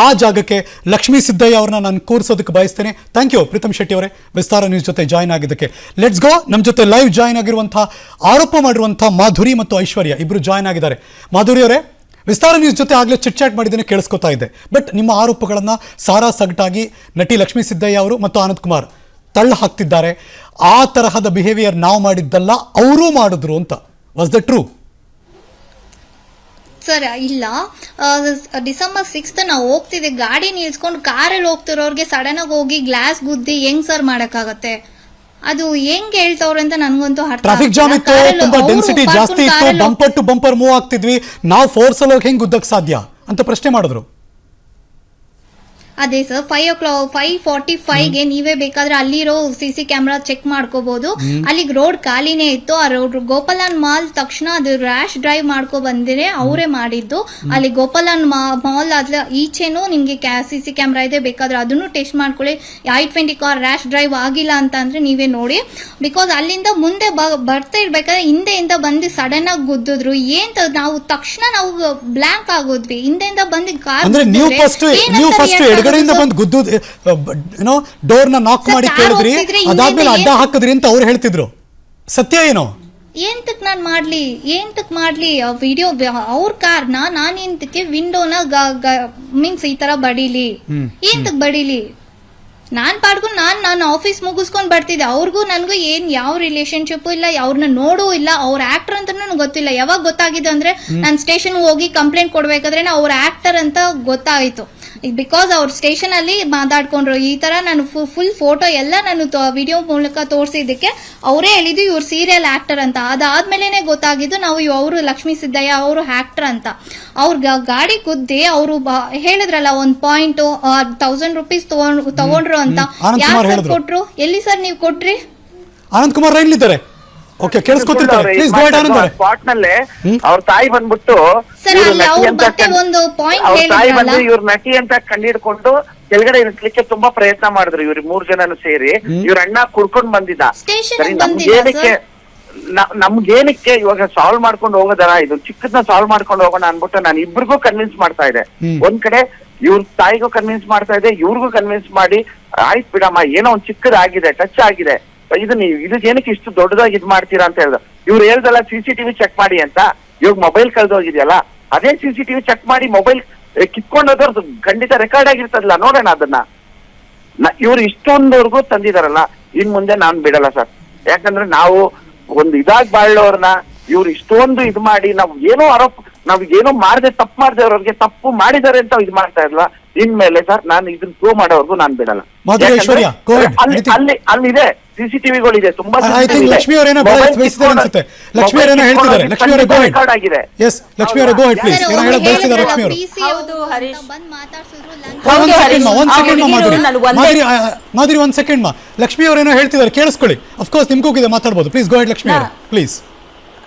ಆ ಜಾಗಕ್ಕೆ ಲಕ್ಷ್ಮೀ ಸಿದ್ದಯ್ಯ ಅವ್ರನ್ನ ನಾನು ಕೂರಿಸೋದಕ್ಕೆ ಬಯಸ್ತೇನೆ. ಥ್ಯಾಂಕ್ ಯು ಪ್ರೀತಮ್ ಶೆಟ್ಟಿ ಅವರೇ, ವಿಸ್ತಾರ ನ್ಯೂಸ್ ಜೊತೆ ಜಾಯ್ನ್ ಆಗಿದ್ದಕ್ಕೆ. Let's go. ನಮ್ಮ ಜೊತೆ ಲೈವ್ ಜಾಯ್ನ್ ಆಗಿರುವಂತಹ, ಆರೋಪ ಮಾಡಿರುವಂತಹ ಮಾಧುರಿ ಮತ್ತು ಐಶ್ವರ್ಯ ಇಬ್ರು ಜಾಯ್ನ್ ಆಗಿದ್ದಾರೆ. ಮಾಧುರಿ ಅವರೇ, ವಿಸ್ತಾರ ನ್ಯೂಸ್ ಜೊತೆ ಆಗಲೇ ಚಿಟ್ ಮಾಡಿದ್ದೇನೆ, ಕೇಳಿಸ್ಕೊತಾ ಇದ್ದೆ. ಬಟ್ ನಿಮ್ಮ ಆರೋಪಗಳನ್ನು ಸಾರಾ ಸಗಟಾಗಿ ನಟಿ ಲಕ್ಷ್ಮೀ ಸಿದ್ದಯ್ಯ ಅವರು ಮತ್ತು ಆನಂದ್ ಕುಮಾರ್ ತಳ್ಳ ಹಾಕ್ತಿದ್ದಾರೆ. ಆ ತರಹದ ಬಿಹೇವಿಯರ್ ನಾವು ಮಾಡಿದ್ದಲ್ಲ, ಅವರೂ ಮಾಡಿದ್ರು ಅಂತ. Was the true? ಸರ್ ಇಲ್ಲ, ಡಿಸೆಂಬರ್ 6 ನಾವು ಹೋಗ್ತಿದ್ದೆ, ಗಾಡಿ ನಿಲ್ಸ್ಕೊಂಡು ಕಾರಲ್ಲಿ ಹೋಗ್ತಿರೋರ್ಗೆ ಸಡನ್ ಆಗಿ ಹೋಗಿ ಗ್ಲಾಸ್ ಗುದ್ದಿ ಹೆಂಗ್ ಸರ್ ಮಾಡಕ್ಕಾಗತ್ತೆ? ಅದು ಹೆಂಗ್ ಹೇಳ್ತವ್ರೆ ಅಂತ ನನ್ಗಂತೂ ಅರ್ಥ. ಟ್ರಾಫಿಕ್ ಜಾಮ್ ಇತ್ತು, ತುಂಬಾ ಡೆನ್ಸಿಟಿ ಜಾಸ್ತಿ ಇತ್ತು, ಬಂಪರ್ ಟು ಬಂಪರ್ ಮೂವ್ ಆಗ್ತಿದ್ವಿ, ನಾವು ಫೋರ್ಸ್ ಅಲ್ಲಿ ಹೋಗಿ ಹೆಂಗ್ ಗುದ್ದಕ್ ಸಾಧ್ಯ ಅಂತ ಪ್ರಶ್ನೆ ಮಾಡಿದ್ರು. ಅದೇ ಸರ್ 5:45ಗೆ ನೀವೇ ಬೇಕಾದ್ರೆ ಅಲ್ಲಿರೋ CC ಕ್ಯಾಮ್ರಾ ಚೆಕ್ ಮಾಡ್ಕೋಬಹುದು. ಅಲ್ಲಿಗೆ ರೋಡ್ ಖಾಲಿನೇ ಇತ್ತು. ಆ ರೋಡ್ ಗೋಪಾಲನ್ ಮಾಲ್ ತಕ್ಷಣ ಅದು ರ್ಯಾಶ್ ಡ್ರೈವ್ ಮಾಡ್ಕೊ ಬಂದಿರೆ ಅವರೇ ಮಾಡಿದ್ದು. ಅಲ್ಲಿ ಗೋಪಾಲನ್ ಮಾಲ್ ಈಚೆನೂ ನಿಮ್ಗೆ CC ಕ್ಯಾಮ್ರಾ ಇದೆ, ಬೇಕಾದ್ರೆ ಅದನ್ನು ಟೆಸ್ಟ್ ಮಾಡ್ಕೊಳ್ಳಿ. I-20 ಕಾರ್ ರ್ಯಾಶ್ ಡ್ರೈವ್ ಆಗಿಲ್ಲ ಅಂತ ಅಂದ್ರೆ ನೀವೇ ನೋಡಿ. ಬಿಕಾಸ್ ಅಲ್ಲಿಂದ ಮುಂದೆ ಬರ್ತಾ ಇರ್ಬೇಕಾದ್ರೆ ಹಿಂದೆಯಿಂದ ಬಂದು ಸಡನ್ ಆಗಿ ಗುದ್ದಿದ್ರು. ನಾವು ತಕ್ಷಣ ನಾವು ಬ್ಲಾಂಕ್ ಆಗೋದ್ವಿ. ಹಿಂದೆಯಿಂದ ಬಂದು ಕಾರ್ ಬಂದು ಗುದ್ದು ಡೋರ್ ನ ನಾಕ್ ಮಾಡಿ ಕೇಳಿದ್ರಿ, ಅದಾದ್ಮೇಲೆ ಅಡ್ಡ ಹಾಕಿದ್ರಿ ಅಂತ ಅವ್ರು ಹೇಳ್ತಿದ್ರು. ಸತ್ಯ ಏನೋ? ಏಂತಕ್ ಮಾಡ್ಲಿ ವಿಡಿಯೋ ಅವ್ರ ಕಾರ್ನ ನಾನು ಎಂತಕ್ಕೆ ವಿಂಡೋನ ಮೀನ್ಸ್ ಈ ತರ ಬಡಿಲಿ? ಏಂತಕ್ ಬಡಿಲಿ? ನಾನ್ ಪಾಡ್ಕೊಂಡು ನಾನು ಆಫೀಸ್ ಮುಗಿಸ್ಕೊಂಡ್ ಬರ್ತಿದ್ದೆ. ಅವ್ರಿಗೂ ನನ್ಗೂ ಯಾವ ರಿಲೇಶನ್ಶಿಪ್ ಇಲ್ಲ, ಅವ್ರನ್ನ ನೋಡೂ ಇಲ್ಲ, ಅವ್ರ ಆಕ್ಟರ್ ಅಂತಾನು ಗೊತ್ತಿಲ್ಲ. ಯಾವಾಗ ಗೊತ್ತಾಗಿದೆ ಅಂದ್ರೆ ನಾನು ಸ್ಟೇಷನ್ ಹೋಗಿ ಕಂಪ್ಲೇಂಟ್ ಕೊಡ್ಬೇಕಾದ್ರೆ ಅವ್ರ ಆಕ್ಟರ್ ಅಂತ ಗೊತ್ತಾಯ್ತು. ಬಿಕಾಸ್ ಅವ್ರ ಸ್ಟೇಷನ್ ಅಲ್ಲಿ ಮಾತಾಡ್ಕೊಂಡ್ರು ಈ ತರ. ನಾನು ಫುಲ್ ಫೋಟೋ ಎಲ್ಲ ನಾನು ವಿಡಿಯೋ ಮೂಲಕ ತೋರಿಸಿದ್ದಕ್ಕೆ ಅವರೇ ಹೇಳಿದ್ದು ಇವ್ರು ಸೀರಿಯಲ್ ಆಕ್ಟರ್ ಅಂತ. ಅದಾದ್ಮೇಲೆ ಗೊತ್ತಾಗಿದ್ದು ನಾವು ಅವರು ಲಕ್ಷ್ಮೀ ಸಿದ್ದಯ್ಯ ಅವರು ಆಕ್ಟರ್ ಅಂತ. ಅವ್ರ ಗಾಡಿ ಗುದ್ದಿ ಅವರು ಹೇಳಿದ್ರಲ್ಲ 1 ಪಾಯಿಂಟ್ 1000 ರೂಪೀಸ್ ತಗೊಂಡ್ರು ಅಂತ. ಯಾರು ಕೊಟ್ರು? ಎಲ್ಲಿ ಸರ್ ನೀವು ಕೊಟ್ರಿ? ಆನಂದ್ ಕುಮಾರ್ ರೈಲ್ ಇದ್ದಾರೆ. ಓಕೆ, ಕೇಳಿಸ್ಕೊತಿರ್ತಾರೆ. ಪ್ಲೀಸ್ ಗೋ ಅಹೆಡ್ ಆನಂದ್ ಅವರೇ. ಸ್ಪಾಟ್ ನಲ್ಲೇ ಅವ್ರ ತಾಯಿ ಬಂದ್ಬಿಟ್ಟು ಇವ್ರ ನಟಿ ಅಂತ ಕಂಡಿಡ್ಕೊಂಡು ಕೆಳಗಡೆ ಇಳಿಸ್ಲಿಕ್ಕೆ ತುಂಬಾ ಪ್ರಯತ್ನ ಮಾಡಿದ್ರು. ಇವ್ರು 3 ಜನನು ಸೇರಿ ಇವ್ರ ಅಣ್ಣ ಕುಡ್ಕೊಂಡ್ ಬಂದಿದ್ದ. ಸರಿ, ನಮ್ಗೇನಕ್ಕೆ ಇವಾಗ ಸಾಲ್ವ್ ಮಾಡ್ಕೊಂಡು ಹೋಗೋದಲ್ಲ, ಇದು ಚಿಕ್ಕದನ್ನ ಸಾಲ್ವ್ ಮಾಡ್ಕೊಂಡು ಹೋಗೋಣ ಅನ್ಬಿಟ್ಟು ನಾನು ಇಬ್ರಿಗೂ ಕನ್ವಿನ್ಸ್ ಮಾಡ್ತಾ ಇದ್ದೆ. ಒಂದ್ ಕಡೆ ಇವ್ರ ತಾಯಿಗೂ ಕನ್ವಿನ್ಸ್ ಮಾಡ್ತಾ ಇದ್ದೆ, ಇವ್ರಿಗೂ ಕನ್ವಿನ್ಸ್ ಮಾಡಿ ಆಯ್ತು ಬಿಡಮ್ಮ, ಏನೋ ಒಂದ್ ಚಿಕ್ಕದಾಗಿದೆ, ಟಚ್ ಆಗಿದೆ, ಇದು ಏನಕ್ಕೆ ಇಷ್ಟು ದೊಡ್ಡದಾಗಿ ಇದ್ ಮಾಡ್ತೀರಾ ಅಂತ ಹೇಳ್ದ. ಇವ್ರು ಹೇಳ್ದಲ್ಲ CCTV ಚೆಕ್ ಮಾಡಿ ಅಂತ. ಇವಾಗ ಮೊಬೈಲ್ ಕಳ್ದೋಗಿದ್ಯಲ್ಲ, ಅದೇ CCTV ಚೆಕ್ ಮಾಡಿ ಮೊಬೈಲ್ ಕಿತ್ಕೊಂಡೋದವ್ರದ್ದು ಖಂಡಿತ ರೆಕಾರ್ಡ್ ಆಗಿರ್ತದಲ್ಲ, ನೋಡೋಣ ಅದನ್ನ. ಇವ್ರು ಇಷ್ಟೊಂದವರೆಗೂ ತಂದಿದಾರಲ್ಲ, ಇನ್ ಮುಂದೆ ನಾನ್ ಬಿಡಲ್ಲ ಸರ್. ಯಾಕಂದ್ರೆ ನಾವು ಒಂದು ಇದಾಗ್ ಬಾಳೋರ್ನ ಇವ್ರು ಇಷ್ಟೊಂದು ಇದ್ ಮಾಡಿ ನಾವ್ ಏನೋ ತಪ್ಪು ಮಾಡ್ದೆ ಅವ್ರಿಗೆ ತಪ್ಪು ಮಾಡಿದಾರೆ ಅಂತ ಇದ್ ಮಾಡ್ತಾ ಇರ್ಲ. ಇನ್ಮೇಲೆ ಸರ್ ನಾನು ಇದನ್ನ ಪ್ರೂವ್ ಮಾಡೋವರೆಗೂ ನಾನ್ ಬಿಡಲ್ಲ. ಅಲ್ಲಿದೆ CCTVಗಳಿದೆ, ತುಂಬಾ ಲಕ್ಷ್ಮಿ ಅವರೇನೋ ಅನ್ಸುತ್ತೆ. ಲಕ್ಷ್ಮಿ ಅವರೇನೋ ಹೇಳ್ತಿದ್ದಾರೆ. ಲಕ್ಷ್ಮಿ ಅವರೇ ಗೋ ಅಹೆಡ್. ಆಗಿದೆ. ಎಸ್, ಲಕ್ಷ್ಮಿ ಅವರೇ ಗೋ ಅಹೆಡ್ ಪ್ಲೀಸ್. ಏನೋ ಹೇಳೋದು ಬಯಸ್ತಿದ್ದಾರೆ ಲಕ್ಷ್ಮಿ ಅವರು. ಹೌದು ಹರೀಶ್, ಒಂದ್ ಸೆಕೆಂಡ್ ಮಾಧುರಿ, ಒಂದ್ ಸೆಕೆಂಡ್ ಮಾ. ಲಕ್ಷ್ಮಿ ಅವರೇನೋ ಹೇಳ್ತಿದ್ದಾರೆ, ಕೇಳಿಸ್ಕೊಳ್ಳಿ. ಅಫ್ಕೋರ್ಸ್ ನಿಮ್ಗೂ ಇದೆ, ಮಾತಾಡ್ಬೋದು. ಪ್ಲೀಸ್ ಗೋ ಅಹೆಡ್ ಲಕ್ಷ್ಮಿ ಅವರೇ, ಪ್ಲೀಸ್.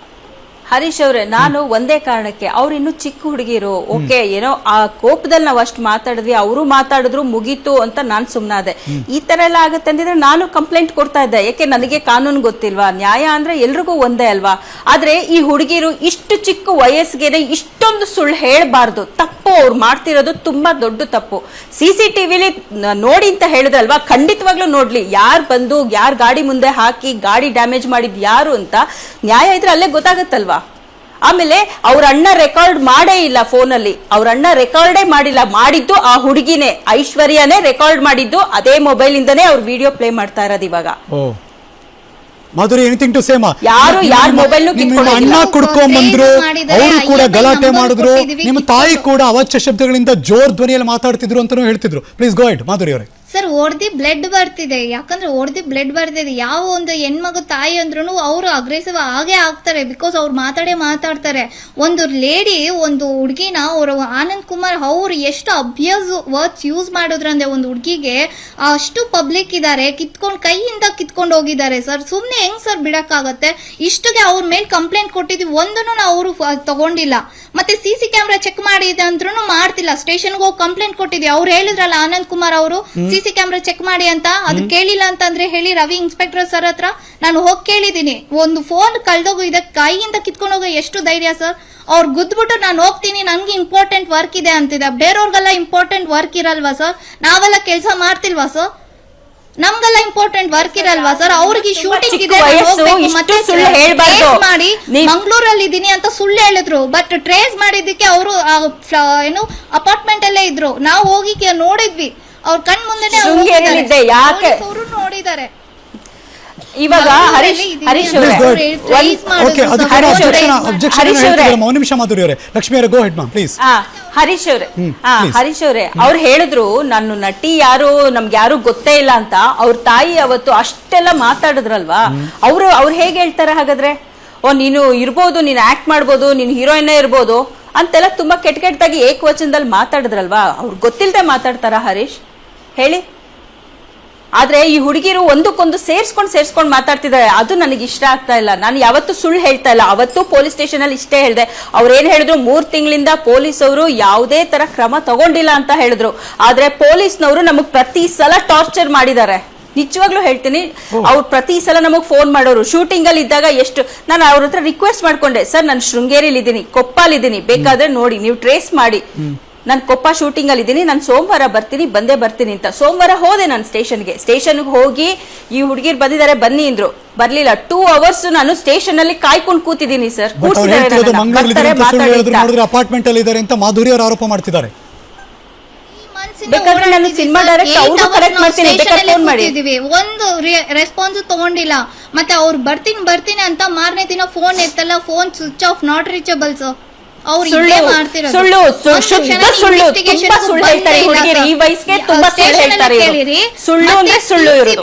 ಹರೀಶ್ ಅವ್ರೆ, ನಾನು ಒಂದೇ ಕಾರಣಕ್ಕೆ ಅವ್ರು ಇನ್ನು ಚಿಕ್ಕ ಹುಡುಗಿರು, ಓಕೆ ಏನೋ ಆ ಕೋಪದಲ್ಲಿ ನಾವು ಅಷ್ಟು ಮಾತಾಡಿದ್ವಿ, ಅವರು ಮಾತಾಡಿದ್ರು ಮುಗೀತು ಅಂತ ನಾನ್ ಸುಮ್ನಾದೆ. ಈ ತರ ಎಲ್ಲ ಆಗತ್ತೆ ಅಂದಿದ್ರೆ ನಾನು ಕಂಪ್ಲೇಂಟ್ ಕೊಡ್ತಾ ಇದ್ದೆ. ಯಾಕೆ ನನಗೆ ಕಾನೂನು ಗೊತ್ತಿಲ್ವಾ? ನ್ಯಾಯ ಅಂದ್ರೆ ಎಲ್ರಿಗೂ ಒಂದೇ ಅಲ್ವಾ? ಆದ್ರೆ ಈ ಹುಡುಗಿರು ಇಷ್ಟು ಚಿಕ್ಕ ವಯಸ್ಸಿಗೆ ಇಷ್ಟೊಂದು ಸುಳ್ಳು ಹೇಳ್ಬಾರ್ದು. ತಪ್ಪು, ಅವ್ರು ಮಾಡ್ತಿರೋದು ತುಂಬಾ ದೊಡ್ಡ ತಪ್ಪು. CCTVಲಿ ನೋಡಿ ಅಂತ ಹೇಳಿದ್ರಲ್ವಾ, ಖಂಡಿತವಾಗ್ಲೂ ನೋಡ್ಲಿ. ಯಾರು ಗಾಡಿ ಮುಂದೆ ಹಾಕಿ ಗಾಡಿ ಡ್ಯಾಮೇಜ್ ಮಾಡಿದ್ ಯಾರು ಅಂತ ನ್ಯಾಯ ಇದ್ರೆ ಅಲ್ಲೇ ಗೊತ್ತಾಗತ್ತಲ್ವಾ? ಆಮೇಲೆ ಅವ್ರ ಅಣ್ಣ ರೆಕಾರ್ಡ್ ಮಾಡೇ ಇಲ್ಲ ಫೋನಲ್ಲಿ, ಅವ್ರ ಅಣ್ಣ ರೆಕಾರ್ಡೇ ಮಾಡಿದ್ದು ಆ ಹುಡುಗಿನೇ, ಐಶ್ವರ್ಯನೇ ರೆಕಾರ್ಡ್ ಮಾಡಿದ್ದು. ಅದೇ ಮೊಬೈಲ್ ಇಂದಾನೇ ಅವ್ರ ವಿಡಿಯೋ ಪ್ಲೇ ಮಾಡ್ತಾ ಇರೋದು ಇವಾಗ. ಮಾಧುರಿ, ಎನಿಥಿಂಗ್ ಟು ಸೇ ಮಾ? ಯಾರ ಮೊಬೈಲ್ ನಿಮ್ಮ ಅಣ್ಣ ಕುಡ್ಕೊಂಡ್ ಬಂದ್ರು, ಅವರು ಕೂಡ ಗಲಾಟೆ ಮಾಡಿದ್ರು, ನಿಮ್ಮ ತಾಯಿ ಕೂಡ ಅವಾಚ್ಯ ಶಬ್ದಗಳಿಂದ ಜೋರ್ ಧ್ವನಿಯಲ್ಲಿ ಮಾತಾಡ್ತಿದ್ರು ಅಂತಾನೂ ಹೇಳ್ತಿದ್ರು. ಪ್ಲೀಸ್ ಗೋ ಅಹೆಡ್ ಮಾಧುರಿ ಅವರೇ. ಸರ್ ಹೊಡೆದಿ ಬ್ಲಡ್ ಬರ್ತಿದೆ. ಯಾಕಂದ್ರೆ ಹೊಡೆದಿ ಬ್ಲಡ್ ಬರ್ತಿದೆ. ಯಾವ ಒಂದು ಹೆಣ್ಮಗು ತಾಯಿ ಅಂದ್ರೂ ಅವರು ಅಗ್ರೆಸಿವ್ ಆಗೇ ಆಗ್ತಾರೆ. ಬಿಕಾಸ್ ಅವ್ರು ಮಾತಾಡ್ತಾರೆ. ಒಂದು ಲೇಡಿ, ಒಂದು ಹುಡುಗಿನ ಅವರು ಆನಂದ್ ಕುಮಾರ್ ಅವ್ರು ಎಷ್ಟು ಅಬ್ಯೂಸ್ ವರ್ಡ್ಸ್ ಯೂಸ್ ಮಾಡಿದ್ರಂದ್ರೆ ಒಂದು ಹುಡುಗಿಗೆ ಅಷ್ಟು ಪಬ್ಲಿಕ್ ಇದಾರೆ, ಕೈಯಿಂದ ಕಿತ್ಕೊಂಡು ಹೋಗಿದ್ದಾರೆ ಸರ್. ಸುಮ್ನೆ ಹೆಂಗ್ ಸರ್ ಬಿಡಕ್ಕಾಗತ್ತೆ? ಇಷ್ಟಕ್ಕೆ ಅವ್ರ ಮೇಲೆ ಕಂಪ್ಲೇಂಟ್ ಕೊಟ್ಟಿದ್ವಿ, ಒಂದನ್ನು ಅವರು ತಗೊಂಡಿಲ್ಲ. ಮತ್ತೆ CC ಕ್ಯಾಮ್ರಾ ಚೆಕ್ ಮಾಡಿದೆ ಅಂದ್ರೂ ಮಾಡ್ತಿಲ್ಲ. ಸ್ಟೇಷನ್ಗೆ ಹೋಗಿ ಕಂಪ್ಲೇಂಟ್ ಕೊಟ್ಟಿದ್ವಿ. ಅವ್ರು ಹೇಳಿದ್ರಲ್ಲ ಆನಂದ್ ಕುಮಾರ್ ಅವರು CC CC ಕ್ಯಾಮ್ರಾ ಚೆಕ್ ಮಾಡಿ ಅಂತ. ಅದು ಕೇಳಿಲ್ಲ ಅಂತಂದ್ರೆ ಹೇಳಿ ರವಿ ಇನ್ಸ್ಪೆಕ್ಟರ್ ಸರ್ ಹತ್ರ ನಾನು ಹೋಗಿ ಕೇಳಿದೀನಿ. ಒಂದು ಫೋನ್ ಕಳ್ದೋಗು ಇದಕ್ಕೆ ಕೈಯಿಂದ ಕಿತ್ಕೊಂಡು ಹೋಗೋ ಎಷ್ಟು ಧೈರ್ಯ ಸರ್? ಅವ್ರು ಗುದ್ಬಿಟ್ಟು ನಾನು ಹೋಗ್ತೀನಿ, ನನ್ಗೆ ಇಂಪಾರ್ಟೆಂಟ್ ವರ್ಕ್ ಇದೆ ಅಂತಿದೆ. ಬೇರೆಯವ್ರಿಗೆಲ್ಲ ಇಂಪಾರ್ಟೆಂಟ್ ವರ್ಕ್ ಇರಲ್ವಾ ಸರ್? ನಾವೆಲ್ಲ ಕೆಲಸ ಮಾಡ್ತಿಲ್ವಾ ಸರ್? ನಮ್ಗೆಲ್ಲ ಇಂಪಾರ್ಟೆಂಟ್ ವರ್ಕ್ ಇರಲ್ವಾ ಸರ್? ಅವ್ರಿಗೆ ಶೂಟಿಂಗ್ ಇದೆ ಮಾಡಿ ಮಂಗಳೂರಲ್ಲಿ ಇದೀನಿ ಅಂತ ಸುಳ್ಳು ಹೇಳಿದ್ರು. ಬಟ್ ಟ್ರೇಸ್ ಮಾಡಿದ್ದಕ್ಕೆ ಅವರು ಏನು ಅಪಾರ್ಟ್ಮೆಂಟ್ ಅಲ್ಲೇ ಇದ್ರು. ನಾವು ಹೋಗಿ ನೋಡಿದ್ವಿ, ಅವ್ರ ಕಣ್ ಮುಂದೆ ಅವರು ನೋಡಿದ್ದಾರೆ. ಇವಾಗ ಹರೀಶ್ ನಿಮಿಷ ಮಾಧುರಿ ಅವರೇ, ಲಕ್ಷ್ಮಿ ಅವರೇ, ಗೋ ಹೆಡ್ ಮ್ಯಾಮ್ ಪ್ಲೀಸ್. ಹರೀಶ್ ಅವರೇ ಅವ್ರು ಹೇಳಿದ್ರು ನಾನು ನಟಿ ಯಾರು ನಮ್ಗೆ ಯಾರು ಗೊತ್ತೇ ಇಲ್ಲ ಅಂತ. ಅವ್ರ ತಾಯಿ ಅವತ್ತು ಅಷ್ಟೆಲ್ಲ ಮಾತಾಡಿದ್ರಲ್ವಾ, ಅವ್ರು ಹೇಗೆ ಹೇಳ್ತಾರೆ ಹಾಗಾದ್ರೆ? ನೀನು ಇರ್ಬೋದು, ನೀನು ಆಕ್ಟ್ ಮಾಡ್ಬೋದು, ನೀನು ಹೀರೋಯಿನ್ ಇರ್ಬೋದು ಅಂತೆಲ್ಲ ತುಂಬಾ ಕೆಟ್ಟದಾಗಿ ಏಕವಚನದಲ್ಲಿ ಮಾತಾಡಿದ್ರಲ್ವಾ? ಅವ್ರು ಗೊತ್ತಿಲ್ಲದೆ ಮಾತಾಡ್ತಾರ ಹರೀಶ್ ಹೇಳಿ? ಆದ್ರೆ ಈ ಹುಡುಗಿರು ಒಂದಕ್ಕೊಂದು ಸೇರ್ಸ್ಕೊಂಡ್ ಮಾತಾಡ್ತಿದ್ದಾರೆ. ಅದು ನನಗೆ ಇಷ್ಟ ಆಗ್ತಾ ಇಲ್ಲ. ನಾನು ಯಾವತ್ತೂ ಸುಳ್ಳು ಹೇಳ್ತಾ ಇಲ್ಲ. ಅವತ್ತು ಪೊಲೀಸ್ ಸ್ಟೇಷನ್ ಅಲ್ಲಿ ಇಷ್ಟೇ ಹೇಳಿದೆ. ಅವ್ರೇನ್ ಹೇಳಿದ್ರು, 3 ತಿಂಗಳಿಂದ ಪೊಲೀಸ್ ಅವರು ಯಾವುದೇ ತರ ಕ್ರಮ ತಗೊಂಡಿಲ್ಲ ಅಂತ ಹೇಳಿದ್ರು. ಆದ್ರೆ ಪೊಲೀಸ್ನವರು ನಮಗ್ ಪ್ರತಿ ಸಲ ಟಾರ್ಚರ್ ಮಾಡಿದ್ದಾರೆ. ನಿಜವಾಗ್ಲೂ ಹೇಳ್ತೀನಿ, ಅವ್ರು ಪ್ರತಿ ಸಲ ನಮಗ್ ಫೋನ್ ಮಾಡೋರು. ಶೂಟಿಂಗ್ ಅಲ್ಲಿ ಇದ್ದಾಗ ಎಷ್ಟು ನಾನು ಅವ್ರ ಹತ್ರ ರಿಕ್ವೆಸ್ಟ್ ಮಾಡ್ಕೊಂಡೆ, ಸರ್ ನಾನು ಶೃಂಗೇರಿಲಿ ಇದ್ದೀನಿ, ಕೊಪ್ಪಲಿದ್ದೀನಿ, ಬೇಕಾದ್ರೆ ನೋಡಿ ನೀವು ಟ್ರೇಸ್ ಮಾಡಿ. ನಾನು ಕೊಪ್ಪ ಶೂಟಿಂಗ್ ಅಲ್ಲಿ ಇದ್ದೀನಿ, ನಾನು ಸೋಮವಾರ ಬಂದೇ ಬರ್ತೀನಿ ಅಂತ. ಸೋಮವಾರ ಹೋದೆ ನಾನು ಸ್ಟೇಷನ್ಗೆ ಹೋಗಿ ಈ ಹುಡುಗಿರ್ ಬಂದಿದ್ದಾರೆ ಬನ್ನಿ ಅಂದ್ರು, ಬರ್ಲಿಲ್ಲ. 2 hours ನಾನು ಸ್ಟೇಷನ್ ಅಲ್ಲಿ ಕಾಯ್ಕೊಂಡು ಕೂತಿದ್ದೀನಿ ಸರ್. ಅಪಾರ್ಟ್ಮೆಂಟ್ ಅಲ್ಲಿ ಇದ್ದಾರೆ ಅಂತ ಮಾಧುರಿ ಅವರು ಆರೋಪ ಮಾಡ್ತಿದ್ದಾರೆ. ಬೇಕಾದ್ರೆ ನಾನು ಸಿನಿಮಾ ಡೈರೆಕ್ಟ್ ಅವ್ರು ಕರೆಕ್ಟ್ ಮಾಡ್ತೀನಿ, ಬೇಕಾದ್ರೆ ಫೋನ್ ಮಾಡಿ. ಒಂದು ರೆಸ್ಪಾನ್ಸ್ ತಗೊಂಡಿಲ್ಲ. ಮತ್ತೆ ಅವ್ರು ಬರ್ತೀನಿ ಅಂತ ಮಾರನೇ ದಿನ ಫೋನ್ ಎತ್ತಲ್ಲ, phone switch off, not reachable. Sir ಸುಳ್ಳು ಹೇಳ್ತಾರೆ ಹುಡುಗಿರು. ಈ ವಯಸ್ಸಿಗೆ ತುಂಬಾ ಸುಳ್ಳು ಹೇಳ್ತಾರೆ.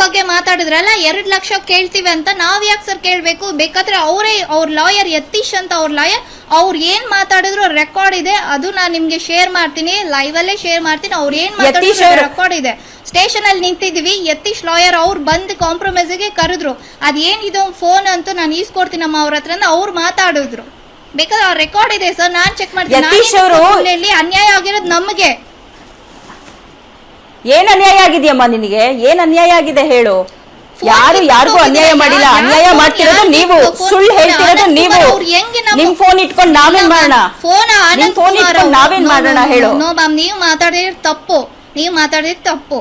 ಬಗ್ಗೆ ಮಾತಾಡಿದ್ರಲ್ಲ, 2 ಲಕ್ಷ ಕೇಳ್ತೀವಿ ಅಂತ. ನಾವ್ ಯಾಕೆ ಸರ್ ಕೇಳ್ಬೇಕು? ಬೇಕಾದ್ರೆ ಅವ್ರ ಲಾಯರ್ ಯತೀಶ್ ಅಂತ ಅವ್ರ ಲಾಯರ್, ಅವ್ರು ಏನ್ ಮಾತಾಡಿದ್ರು ರೆಕಾರ್ಡ್ ಇದೆ. ಅದು ನಾನ್ ನಿಮ್ಗೆ ಶೇರ್ ಮಾಡ್ತೀನಿ, ಲೈವ್ ಅಲ್ಲೇ ಶೇರ್ ಮಾಡ್ತೀನಿ. ಅವ್ರು ಏನ್ ಮಾತಾಡಿದ್ರು ರೆಕಾರ್ಡ್ ಇದೆ. ಸ್ಟೇಷನ್ ಅಲ್ಲಿ ನಿಂತಿದೀವಿ, ಯತೀಶ್ ಲಾಯರ್ ಅವ್ರು ಬಂದು ಕಾಂಪ್ರಮೈಸ್ ಗೆ ಕರೆದ್ರು. ಅದೇನಿದು ಫೋನ್ ಅಂತೂ ನಾನು ಈಸ್ಕೊಡ್ತೀನಮ್ಮ ಅವ್ರ ಹತ್ರ ಅಂತ ಅವ್ರು ಮಾತಾಡಿದ್ರು. ಬೇಕಾದ್ರೆ ಅವ್ರ ರೆಕಾರ್ಡ್ ಇದೆ ಸರ್, ನಾನ್ ಚೆಕ್ ಮಾಡ್ತೀನಿ. ಅನ್ಯಾಯ ಆಗಿರೋದು ನಮಗೆ. ಏನ್ ಅನ್ಯಾಯ ಆಗಿದೆಯಮ್ಮ ನಿನಗೆ? ಏನ್ ಅನ್ಯಾಯ ಆಗಿದೆ ಹೇಳು? ಯಾರಿಗೂ ಅನ್ಯಾಯ ಮಾಡಿಲ್ಲ. ಅನ್ಯಾಯ ಮಾಡ್ತಿರೋದು ನೀವು, ಸುಳ್ಳು ಹೇಳ್ತಿರೋದು ನೀವು. ನಿಮ್ ಫೋನ್ ಇಟ್ಕೊಂಡು ನಾವೇನ್ ಮಾಡೋಣ? ಫೋನ್ ಇಟ್ಕೊಂಡು ನಾವೇನ್ ಮಾಡೋಣ ಹೇಳು? ನೋ ಮ್ಯಾಮ್, ನೀವು ಮಾತಾಡಿದ್ರೆ ತಪ್ಪು. ನೀವು ಮಾತಾಡಿದ್ರೆ ತಪ್ಪು.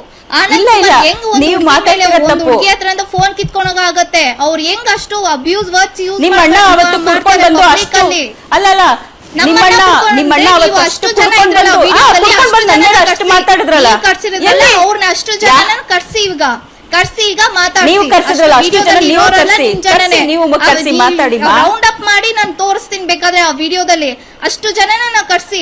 ಫೋನ್ ಕಿತ್ಕೊಂಡೋಗತ್ತೆ. ಅವ್ರು ಹೆಂಗ್ ಅಷ್ಟು ಅಬ್ಯೂಸ್ ವರ್ಡ್ಸ್ ಯೂಸ್ ನಿಮ್ಮ ಅಣ್ಣ ಅವತ್ತು ಕುಡ್ಕೊಂಡು ಬಂದು ಅಷ್ಟು ಅಲ್ಲ ನಿಮ್ಮ ಅಣ್ಣ ಅವತ್ತು ಅಷ್ಟು ಕುಡ್ಕೊಂಡು ಬಂದು ಅಷ್ಟು ಮಾತಾಡಿದ್ರಲ್ಲ, ಅವ್ರನ್ನ ಅಷ್ಟು ಜನ ಕರ್ಸಿ ಈಗ ಮಾತಾಡಿ. ನೀವು ಕರ್ಸಿದ್ರಲ್ಲ ಅಷ್ಟು ಜನ, ನೀವು ಕರ್ಸಿ ಮಾತಾಡಿ. ರೌಂಡ್ ಅಪ್ ಮಾಡಿ ನಾನು ತೋರಿಸ್ತೀನಿ ಬೇಕಾದ್ರೆ ಆ ವಿಡಿಯೋದಲ್ಲಿ. ಅಷ್ಟು ಜನನ ಕರ್ಸಿ,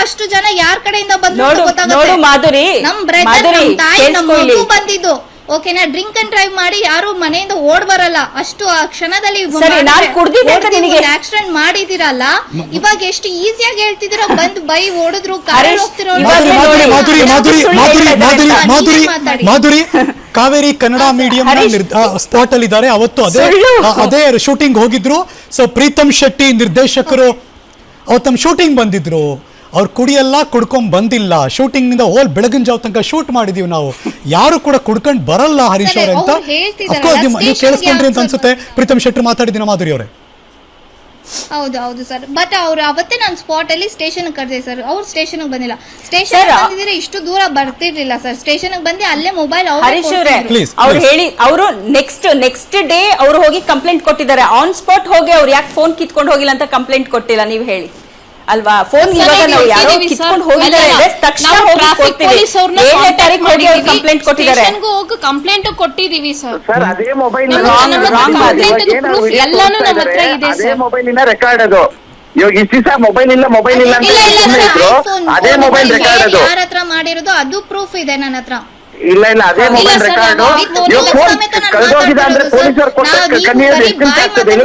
ಅಷ್ಟು ಜನ ಯಾರ ಕಡೆಯಿಂದ ಬಂದ್ರು ಗೊತ್ತಾಗುತ್ತೆ. ಮಾಧುರಿ, ನಮ್ ಬ್ರದರ್, ನಮ್ ತಾಯಿ, ನಮ್ಮ ಮಗು ಬಂದಿದ್ದು. ಓಕೆನಾ? ಡ್ರಿಂಕ್ ಅಂಡ್ ಡ್ರೈವ್ ಮಾಡಿ ಯಾರು ಮನೆಯಿಂದ ಓಡ್ ಬರಲ್ಲ. ಅಷ್ಟು ಆ ಕ್ಷಣದಲ್ಲಿ ಆಕ್ಸಿಡೆಂಟ್ ಮಾಡಿದಿರಲ್ಲ. ಇವಾಗ ಎಷ್ಟು ಈಸಿಯಾಗಿ ಹೇಳ್ತಿದ್ದೀರಾ, ಬಂದು ಬೈ ಓಡಿದ್ರು, ಕಾರಲ್ಲಿ ಹೋಗ್ತಿರೋ. ಮಾಧುರಿ ಕಾವೇರಿ ಕನ್ನಡ ಮೀಡಿಯಂ ಸ್ಪಾಟ್ ಅಲ್ಲಿ ಇದ್ದಾರೆ. ಅವತ್ತು ಅದೇ ಶೂಟಿಂಗ್ ಹೋಗಿದ್ರು. ಸೊ ಪ್ರೀತಮ್ ಶೆಟ್ಟಿ ನಿರ್ದೇಶಕರು ಅವತ್ತು ನಮ್ಮ ಶೂಟಿಂಗ್ ಬಂದಿದ್ರು. ಅವ್ರು ಕುಡ್ಕೊಂಡ್ ಬಂದಿಲ್ಲ. ಶೂಟಿಂಗ್ ನಿಂದ ಹೋಲ್ ಬೆಳಗಿನ ಜಾವ ತನಕ ಶೂಟ್ ಮಾಡಿದೀವಿ ನಾವು. ಯಾರು ಕೂಡ ಕುಡ್ಕೊಂಡ್ ಬರಲ್ಲ ಹರೀಶ್ ಅವರೇ ಅಂತ. ಅಫ್ಕೋರ್ಸ್ ನೀವು ಕೇಳಿಸ್ಕೊಂಡ್ರಿ ಅಂತ ಅನ್ಸುತ್ತೆ. ಪ್ರೀತಮ್ ಶೆಟ್ಟಿ ಮಾತಾಡಿದಿನ ಮಾಧುರಿ ಅವರೇ? ಹೌದು ಸರ್. ಬಟ್ ಅವ್ರು ಅವತ್ತೇ ನಾನು ಸ್ಪಾಟ್ ಅಲ್ಲಿ ಸ್ಟೇಷನ್ ಕರೆದೆ ಸರ್. ಅವ್ರು ಸ್ಟೇಷನ್ ಬಂದಿಲ್ಲ. ಸ್ಟೇಷನ್ ಬಂದಿದ್ರೆ ಇಷ್ಟು ದೂರ ಬರ್ತಿರ್ಲಿಲ್ಲ ಸರ್. ಸ್ಟೇಷನ್ ಬಂದು ಅಲ್ಲೇ ಮೊಬೈಲ್ ಅವ್ರು ಹೇಳಿ, ಅವರು ನೆಕ್ಸ್ಟ್ ಡೇ ಅವ್ರು ಹೋಗಿ ಕಂಪ್ಲೇಂಟ್ ಕೊಟ್ಟಿದ್ದಾರೆ. ಆನ್ ಸ್ಪಾಟ್ ಹೋಗಿ ಅವ್ರು ಯಾಕೆ ಫೋನ್ ಕಿತ್ಕೊಂಡು ಹೋಗಿಲ್ಲ ಅಂತ ಕಂಪ್ಲೇಂಟ್ ಕೊಟ್ಟಿಲ್ಲ, ನೀವು ಹೇಳಿ ಅಲ್ವಾ? ಫೋನ್ ಇವಾಗ ನಾವು ಯಾರೋ ಕಿತ್ಕೊಂಡು ಹೋಗಿದ್ದಾರೆ, ತಕ್ಷಣ ಕಂಪ್ಲೇಂಟ್ ಕೊಟ್ಟಿದ್ದಾರೆ. ಕಂಪ್ಲೇಂಟ್ ಕೊಟ್ಟಿದೀವಿ ಸರ್. ಅದೇ ಮೊಬೈಲ್ ಎಲ್ಲಾನು ನಮ್ಮ ಹತ್ರ ಇದೆ ಸರ್. ಮೊಬೈಲಿನ ರೆಕಾರ್ಡ್ ಅದು. ಇವಾಗ ಇಷ್ಟು ದಿವಸ ಮೊಬೈಲ್ ಇಲ್ಲ ಅದೇ ಮೊಬೈಲ್ ರೆಕಾರ್ಡ್ ಅದು. ಯಾರ ಹತ್ರ ಮಾಡಿರೋದು ಅದು ಪ್ರೂಫ್ ಇದೆ ನನ್ನ ಹತ್ರ. ಇಲ್ಲ ಅದೇ ಮೊಬೈಲ್ ರೆಕಾರ್ಡ್. ಕಳೆದೋಗಿದೆ ಅಂದ್ರೆ ಪೊಲೀಸರು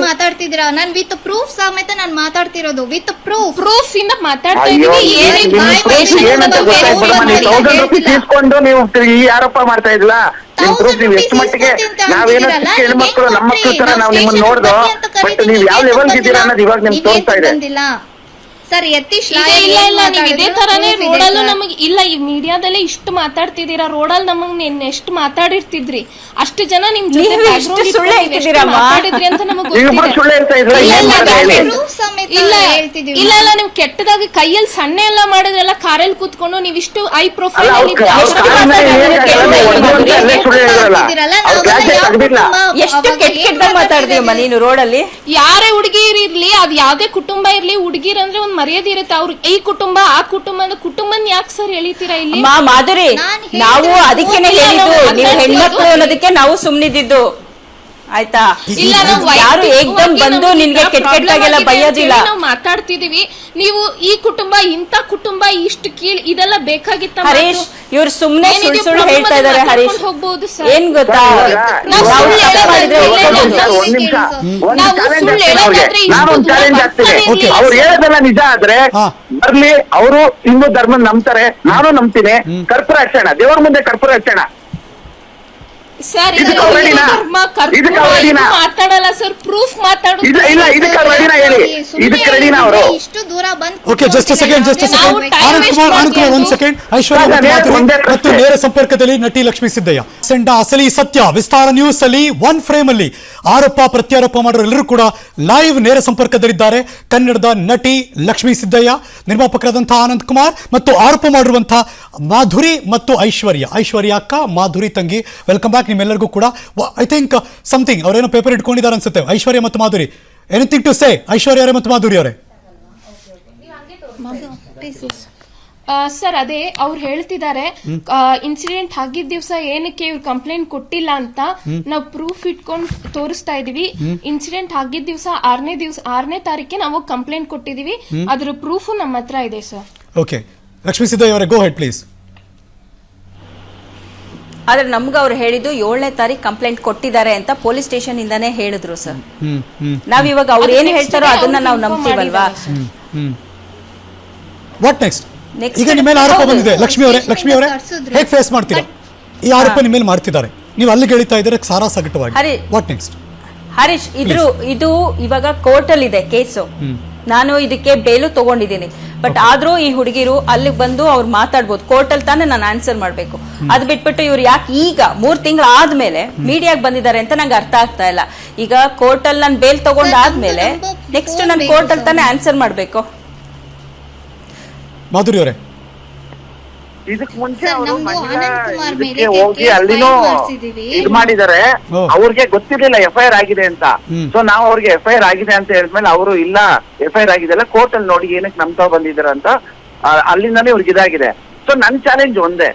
ಮಾತಾಡ್ತಿದ್ದೀರಾ? ನಾನು ವಿತ್ ಪ್ರೂಫ್ ಸಮೇತ ನಾನು ಮಾತಾಡ್ತಿರೋದು. ವಿತ್ ಪ್ರೂಫ್ ಇಂದ ಮಾತಾಡ್ತಾ ಇದೀವಿ. తీసుಕೊಂಡು ನೀವು ಈ ಆರೋಪ ಮಾಡ್ತಾ ಇದ್ಲ. ನಿಮ್ ಪ್ರೂಫ್ ನೀವು ಎಷ್ಟು ಮಟ್ಟಿಗೆ ನಾವೇನೋ ಹೆಣ್ಮಕ್ಳು ನಮ್ಮ ಮಕ್ಕಳು ತರ ನಾವು ನಿಮ್ಮನ್ನ ನೋಡ್ದೋ. ಬಟ್ ನೀವು ಯಾವ ಲೆವೆಲ್ ಇದ್ದೀರಾ ಅನ್ನೋದು ಇವಾಗ ನಿಮ್ಗೆ ತೋರಿಸ್ತಾ ಇದೆ. ಸರ್ ಯತೀಶ್ ಈಗ ಇಲ್ಲ ಇಲ್ಲ ನೀವು ಇದೇ ತರಾನೇ ರೋಡಲ್ಲೂ ನಮಗೆ ಇಲ್ಲ ಈ ಮೀಡಿಯಾದಲ್ಲೇ ಇಷ್ಟು ಮಾತಾಡ್ತಿದ್ದೀರಾ, ರೋಡಲ್ಲಿ ನಮಗ್ ಎಷ್ಟು ಮಾತಾಡಿರ್ತಿದ್ರಿ, ಅಷ್ಟು ಜನ ನಿಮ್ ಜೊತೆ ನೀವು background ಎಷ್ಟು ಇಟ್ಕೊಂಡು ಸುಳ್ಳು ನೀವು ಎಷ್ಟು ಹೇಳ್ತಿದ್ದೀರಮ್ಮ? ಮಾತಾಡಿದ್ರಿ ಅಂತ ನಮಗ್ ಇವ್ರು ಗೊತ್ತಿದೆ. ಸುಳ್ಳು ಹೇಳ್ತಾ ಇದ್ರೆ ಇಲ್ಲ, ಏನ್ ಇಲ್ಲ, ಮಾಡ್ತಾ ಅದೇ ಹೇಳಿ? proof ಸಮೇತ ಇಲ್ಲ ಹೇಳ್ತಿದೀವಿ. ಇಲ್ಲ ಇಲ್ಲ ನೀವು ಕೆಟ್ಟದಾಗಿ ಕೈಯಲ್ಲಿ ಸಣ್ಣ ಎಲ್ಲ ಮಾಡಿದ್ರೆಲ್ಲ ಕಾರಲ್ಲಿ ಕೂತ್ಕೊಂಡು ನೀವಿಷ್ಟು ಐ ಪ್ರೊಫೈಲ್ ಅಲ್ಲ, ಅಲ್ಲಿ ಅವ್ರ ಕಾರಣ ಅಲ್ಲೇ ಸುಳ್ಳು ಹೇಳಿದ್ರಲ್ಲ, ಅವ್ರ ಕ್ಲಾಸೇ ತೆಗ್ದಿಲ್ಲ. ಎಷ್ಟು ಕೆಟ್ಟದಾಗ ಮಾತಾಡ್ತೀಯಮ್ಮ ನೀನು ರೋಡಲ್ಲಿ. ಯಾರೇ ಹುಡುಗಿರ್ ಇರ್ಲಿ, ಅದ್ ಯಾವ್ದೇ ಕುಟುಂಬ ಇರ್ಲಿ, ಹುಡುಗಿರ್ ಅಂದ್ರೆ ಒಂದ್ ಮರ್ಯಾದೆ ಇರುತ್ತೆ. ಅವ್ರು ಈ ಕುಟುಂಬ ಆ ಕುಟುಂಬ ಅಂದ್ರೆ ಕುಟುಂಬನ್ ಯಾಕೆ ಸರ್ ಎಳಿತೀರಾ ಇಲ್ಲಿ? ಅಮ್ಮ ಮಾಧುರಿ, ನಾವು ಅದಕ್ಕೇನೆ ಹೇಳಿದ್ದು, ನೀವು ಹೆಣ್ಮಕ್ಳು ಅನ್ನೋದಕ್ಕೆ ನಾವು ಸುಮ್ನಿದ್ದು ಆಯ್ತಾ. ಇಲ್ಲ ನಾವು ಯಾರು ಏಕ್ದಮ್ ಬಂದು ನಿನ್ಗೆ ಕೆಟ್ಟಾಗೆಲ್ಲ ಬೈಯೋದಿಲ್ಲ. ನಾವು ಮಾತಾಡ್ತಿದೀವಿ, ನೀವು ಈ ಕುಟುಂಬ ಇಂತ ಕುಟುಂಬ ಇಷ್ಟು ಕೀಳ್ ಇದೆಲ್ಲ ಬೇಕಾಗಿತ್ತ? ಹರೀಶ್, ಇವ್ರು ಸುಮ್ನೆ ಸುಳ್ಳು ಹೇಳ್ತಾ ಇದಾರೆ. ಹರೀಶ್, ಹೋಗ್ಬೋದು ಸರ್. ಏನ್ ಗೊತ್ತಾ, ನಾವು ನಾವು ಸುಳ್ಳು ತಪ್ಪು ಮಾಡಿದ್ರೆ ಹೇಳೋದು ಒಪ್ಕೊಬೋದು. ಒಂದ್ ನಿಮಿಷ ನಾವು ಸುಳ್ಳು ಹೇಳೋದಾದ್ರೆ ನಾನು ಒಂದು ಚಾಲೆಂಜ್ ಆಗ್ತೀನಿ. Okay. ಅವ್ರು ಹೇಳೋದೆಲ್ಲ ನಿಜ ಆದ್ರೆ ಹಾ. ಬರ್ಲಿ, ಅವರು ಹಿಂದೂ ಧರ್ಮ ನಂಬ್ತಾರೆ, ನಾನು ನಂಬ್ತೀನಿ. ಕರ್ಪೂರ ಹಚ್ಚೋಣ, ದೇವ್ರ ಮುಂದೆ ಕರ್ಪೂರ ಹಚ್ಚೋಣ. ಸರ್ ಇದಕ್ಕೆ ಅವರೇನಿನಾ? ಇದಕ್ಕೆ ಅವರೇನಿನಾ? ಮಾತಾಡಲ್ಲ ಸರ್, ಪ್ರೂಫ್ ಮಾತಾಡೋದು. ಇಲ್ಲ ಇದಕ್ಕೆ ರೆಡಿನಾ ಹೇಳಿ, ಇದಕ್ಕೆ ರೆಡಿನಾ ಅವರು? ಇಷ್ಟು ದೂರ ಬಂದು ಓಕೆ, ಜಸ್ಟ್ ಸೆಕೆಂಡ್ ನಾವು time ಆನಂದ್ waste ಕುಮಾರ್ ಮಾಡ್ತೀವಿ. ಒಂದ್ ಸೆಕೆಂಡ್. ಐಶ್ವರ್ಯ ಮತ್ತು ಮಾಧುರಿ ಒಂದೇ ಪ್ರಶ್ನೆ. ಮತ್ತು ನೇರ ಸಂಪರ್ಕದಲ್ಲಿ ನಟಿ ಲಕ್ಷ್ಮೀ ಸಿದ್ದಯ್ಯ. ಸಂಡ ಅಸಲಿ ಸತ್ಯ ವಿಸ್ತಾರ ನ್ಯೂಸ್ ಅಲ್ಲಿ ಒನ್ ಫ್ರೇಮ್ ಅಲ್ಲಿ ಆರೋಪ ಪ್ರತ್ಯಾರೋಪ ಮಾಡೋರು ಎಲ್ಲರೂ ಕೂಡ ಲೈವ್ ನೇರ ಸಂಪರ್ಕದಲ್ಲಿದ್ದಾರೆ. ಕನ್ನಡದ ನಟಿ ಲಕ್ಷ್ಮೀ ಸಿದ್ದಯ್ಯ, ನಿರ್ಮಾಪಕರಾದಂತಹ ಆನಂದ್ ಕುಮಾರ್ ಮತ್ತು ಆರೋಪ ಮಾಡಿರುವಂತಹ ಮಾಧುರಿ ಮತ್ತು ಐಶ್ವರ್ಯ ಅಕ್ಕ, ಮಾಧುರಿ ತಂಗಿ. ವೆಲ್ಕಮ್ ಬ್ಯಾಕ್ ನಿಮ್ಮೆಲ್ಲರಿಗೂ ಕೂಡ. ಐ ಥಿಂಕ್ ಸಮಥಿಂಗ್ ಅವರೇನೋ ಪೇಪರ್ ಇಟ್ಕೊಂಡಿದ್ದಾರೆ ಅನ್ಸುತ್ತೆ, ಐಶ್ವರ್ಯ ಮತ್ತು ಮಾಧುರಿ. ಎನಿಥಿಂಗ್ ಟು ಸೇ ಐಶ್ವರ್ಯ ಅವರೇ ಮತ್ತು ಮಾಧುರಿ ಅವರೇ? ಸರ್ ಅದೇ ಅವ್ರು ಹೇಳ್ತಿದ್ದಾರೆ, ಇನ್ಸಿಡೆಂಟ್ ಆಗಿದ್ದ ದಿವಸ ಏನಕ್ಕೆ ಇವ್ರು ಕಂಪ್ಲೇಂಟ್ ಕೊಟ್ಟಿಲ್ಲ ಅಂತ ನಾವು ಪ್ರೂಫ್ ಇಟ್ಕೊಂಡು ತೋರಿಸ್ತಾ ಇದೀವಿ. ಇನ್ಸಿಡೆಂಟ್ ಆಗಿದ್ದ ದಿವಸ 6ನೇ ತಾರೀಕಿಗೆ ನಾವು ಕಂಪ್ಲೇಂಟ್ ಕೊಟ್ಟಿದೀವಿ, ಅದ್ರ ಪ್ರೂಫ್ ನಮ್ಮ ಹತ್ರ ಇದೆ ಸರ್. ಓಕೆ, ಲಕ್ಷ್ಮೀ ಸಿದ್ದಯ್ಯ ಅವರೇ, ಗೋ ಹೆಡ್ ಪ್ಲೀಸ್. ಆದ್ರೆ ನಮ್ಗೆ ಅವ್ರು ಹೇಳಿದ್ದು 7ನೇ ತಾರೀಕು ಕಂಪ್ಲೇಂಟ್ ಕೊಟ್ಟಿದ್ದಾರೆ ಅಂತ ಪೊಲೀಸ್ ಸ್ಟೇಷನ್ ಇಂದಾನೇ ಹೇಳಿದ್ರು ಸರ್. ನಾವ್ ಇವಾಗ ಅವ್ರು ಏನ್ ಹೇಳ್ತಾರೋ ಅದನ್ನ ನಾವು ನಂಬ್ತೀವಲ್ವಾ. What next? Next ಈಗ ನಿಮ್ಮ ಮೇಲೆ ಆರೋಪ ಹೌದು. ಬಂದಿದೆ. ಲಕ್ಷ್ಮಿ ಅವರೇ ತರ್ಸಿದ್ರು. ಹೇಗೆ ಫೇಸ್ ಮಾಡ್ತೀರಾ ಈ ಆರೋಪ ನಿಮ್ಮ ಮೇಲೆ ಮಾಡ್ತಿದ್ದಾರೆ? ನೀವು ಅಲ್ಲಿಗೆ ಹೇಳ್ತಾ ಇದ್ದಾರೆ ಸಾರಾಸಗಟವಾಗಿ. ಹರಿ- ವಾಟ್ ನೆಕ್ಸ್ಟ್? ಹರೀಶ್, ಇದು ಇವಾಗ ಕೋರ್ಟ್ ಅಲ್ಲಿ ಇದೆ ಕೇಸು. ನಾನು ಇದಕ್ಕೆ ಬೇಲು ತಗೊಂಡಿದ್ದೀನಿ. ಬಟ್ ಆದ್ರೂ ಈ ಹುಡುಗಿರು ಅಲ್ಲಿಗೆ ಬಂದು ಅವ್ರು ಮಾತಾಡ್ಬೋದು. ಕೋರ್ಟ್ ಅಲ್ಲಿ ತಾನೇ ನಾನು ಆನ್ಸರ್ ಮಾಡ್ಬೇಕು. ಅದ್ ಬಿಟ್ಬಿಟ್ಟು ಇವ್ರು ಯಾಕೆ ಈಗ 3 ತಿಂಗಳು ಆದ್ಮೇಲೆ ಮೀಡಿಯಾಗ್ ಬಂದಿದ್ದಾರೆ ಅಂತ ನಂಗೆ ಅರ್ಥ ಆಗ್ತಾ ಇಲ್ಲ. ಈಗ ಕೋರ್ಟ್ ಅಲ್ಲಿ ನಾನು ಬೇಲ್ ತಗೊಂಡಾದ್ಮೇಲೆ ನೆಕ್ಸ್ಟ್ ನಾನು ಕೋರ್ಟ್ ಅಲ್ಲಿ ತಾನೇ ಆನ್ಸರ್ ಮಾಡ್ಬೇಕು. ಮಾಧುರಿ ಅವರೇ, ಇದಕ್ ಮುಂಚೆ ಸರ್, ಅವರು ನಮ್ದು ಆನಂದ್ ಕುಮಾರ್ ಮೇಲೆ ಇದಕ್ಕೆ ಹೋಗಿ ಕೇಸ್ ಅಲ್ಲಿನೂ ಫೈಲ್ ಮಾಡ್ಸಿದೀವಿ. ಇದು ಮಾಡಿದ್ದಾರೆ. ಓ. ಅವ್ರಿಗೆ ಗೊತ್ತಿರ್ಲಿಲ್ಲ FIR ಆಗಿದೆ ಅಂತ. ಸೊ ನಾವು ಅವ್ರಿಗೆ FIR ಆಗಿದೆ ಅಂತ ಹೇಳಿದ್ಮೇಲೆ ಅವರು ಇಲ್ಲ FIR ಆಗಿದೆಲ್ಲ ಕೋರ್ಟ್ ಅಲ್ಲಿ ನೋಡಿ ಏನಕ್ಕೆ ನಮ್ತಾ ಬಂದಿದ್ದಾರೆ ಅಂತ ಅಲ್ಲಿಂದಾನೇ ಇವ್ರಿಗೆ ಇದಾಗಿದೆ. ಸೊ ನನ್ ಚಾಲೆಂಜ್ ಒಂದೇ,